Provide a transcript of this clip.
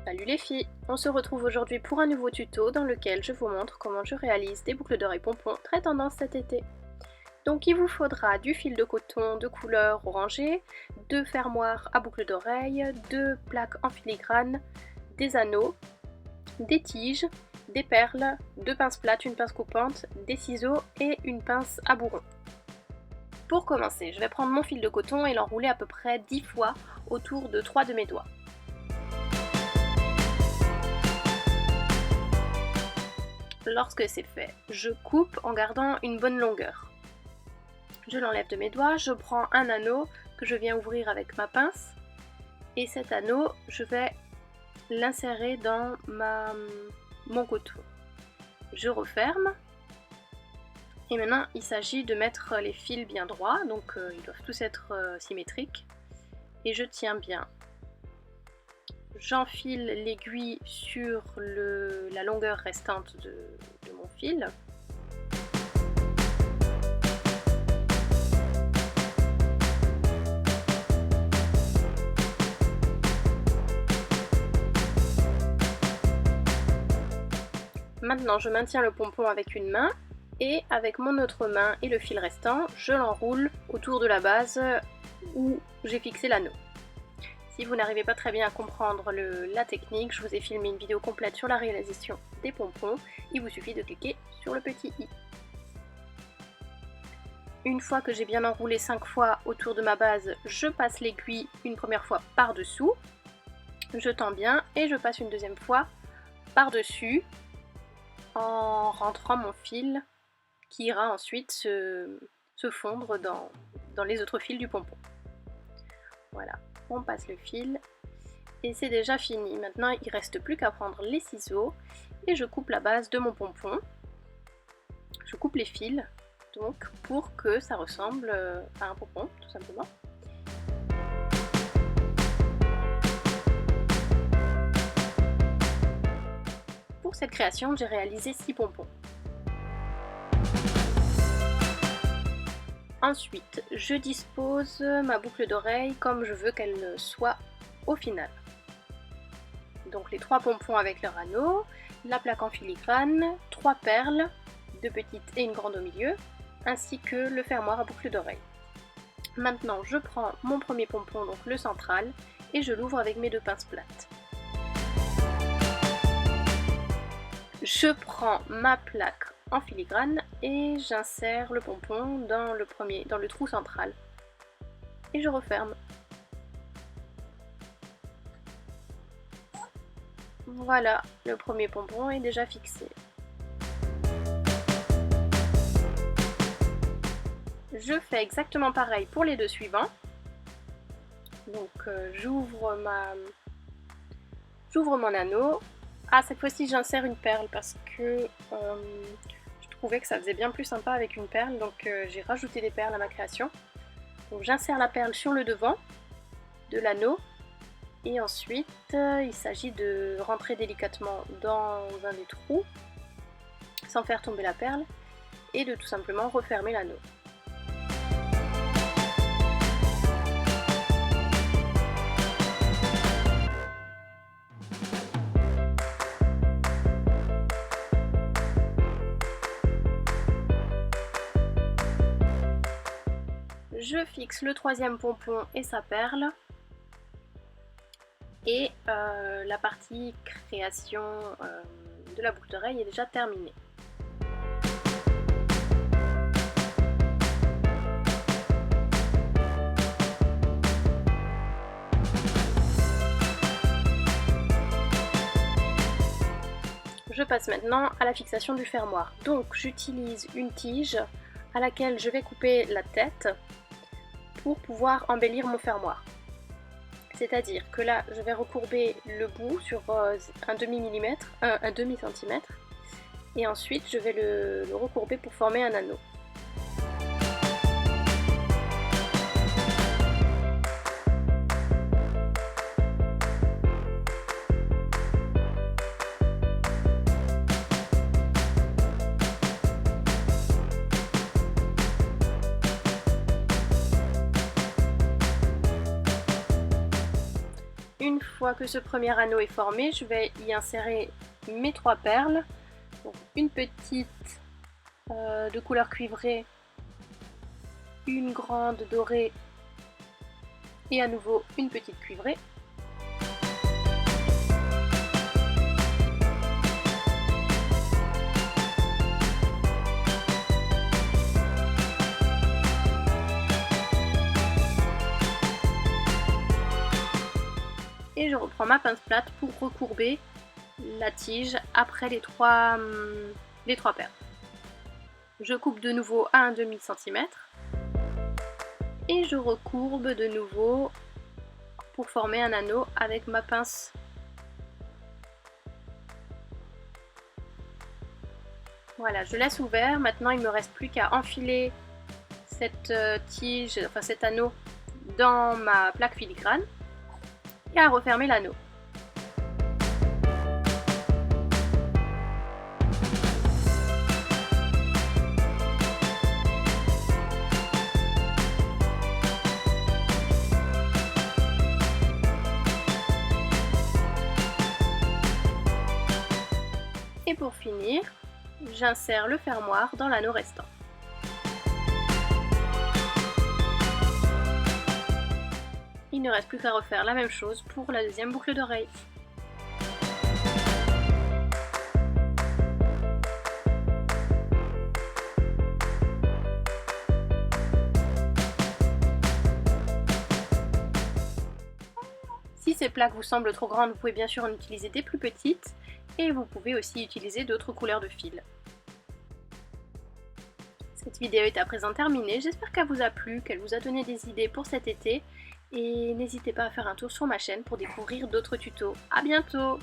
Salut les filles, on se retrouve aujourd'hui pour un nouveau tuto dans lequel je vous montre comment je réalise des boucles d'oreilles pompons très tendance cet été. Donc il vous faudra du fil de coton de couleur orangée, deux fermoirs à boucles d'oreilles, deux plaques en filigrane, des anneaux, des tiges, des perles, deux pinces plates, une pince coupante, des ciseaux et une pince à bourron. Pour commencer, je vais prendre mon fil de coton et l'enrouler à peu près 10 fois autour de 3 de mes doigts. Lorsque c'est fait, je coupe en gardant une bonne longueur. Je l'enlève de mes doigts, je prends un anneau que je viens ouvrir avec ma pince et cet anneau, je vais l'insérer dans mon coton. Je referme et maintenant il s'agit de mettre les fils bien droits, donc ils doivent tous être symétriques et je tiens bien. J'enfile l'aiguille sur la longueur restante de mon fil. Maintenant, je maintiens le pompon avec une main et avec mon autre main et le fil restant, je l'enroule autour de la base où j'ai fixé l'anneau. Si vous n'arrivez pas très bien à comprendre la technique, je vous ai filmé une vidéo complète sur la réalisation des pompons. Il vous suffit de cliquer sur le petit i. Une fois que j'ai bien enroulé 5 fois autour de ma base, je passe l'aiguille une première fois par-dessous, je tends bien et je passe une deuxième fois par-dessus en rentrant mon fil qui ira ensuite se fondre dans les autres fils du pompon. Voilà. On passe le fil et c'est déjà fini. Maintenant il ne reste plus qu'à prendre les ciseaux et je coupe la base de mon pompon. Je coupe les fils donc pour que ça ressemble à un pompon tout simplement. Pour cette création j'ai réalisé 6 pompons. Ensuite, je dispose ma boucle d'oreille comme je veux qu'elle soit au final. Donc les 3 pompons avec leur anneau, la plaque en filigrane, 3 perles, 2 petites et une grande au milieu, ainsi que le fermoir à boucle d'oreille. Maintenant, je prends mon premier pompon, donc le central, et je l'ouvre avec mes 2 pinces plates. Je prends ma plaque en filigrane et j'insère le pompon dans le trou central et je referme. Voilà, le premier pompon est déjà fixé. Je fais exactement pareil pour les 2 suivants. Donc j'ouvre mon anneau. Ah, cette fois-ci j'insère une perle parce que je trouvais que ça faisait bien plus sympa avec une perle, donc j'ai rajouté des perles à ma création. Donc j'insère la perle sur le devant de l'anneau et ensuite il s'agit de rentrer délicatement dans un des trous sans faire tomber la perle et de tout simplement refermer l'anneau. Je fixe le 3e pompon et sa perle et la partie création de la boucle d'oreille est déjà terminée. Je passe maintenant à la fixation du fermoir. Donc j'utilise une tige à laquelle je vais couper la tête pour pouvoir embellir mon fermoir. C'est-à-dire que là, je vais recourber le bout sur un demi-centimètre et ensuite je vais le recourber pour former un anneau. une fois que ce premier anneau est formé, je vais y insérer mes 3 perles. Donc, une petite de couleur cuivrée, une grande dorée et à nouveau une petite cuivrée. Et je reprends ma pince plate pour recourber la tige après les 3 perles. Je coupe de nouveau à un demi-centimètre et je recourbe de nouveau pour former un anneau avec ma pince. Voilà, je laisse ouvert. Maintenant, il ne me reste plus qu'à enfiler cette tige, enfin cet anneau dans ma plaque filigrane et à refermer l'anneau. Et pour finir, j'insère le fermoir dans l'anneau restant. Il ne reste plus qu'à refaire la même chose pour la deuxième boucle d'oreille. Si ces plaques vous semblent trop grandes, vous pouvez bien sûr en utiliser des plus petites et vous pouvez aussi utiliser d'autres couleurs de fil. Cette vidéo est à présent terminée, j'espère qu'elle vous a plu, qu'elle vous a donné des idées pour cet été et n'hésitez pas à faire un tour sur ma chaîne pour découvrir d'autres tutos. À bientôt!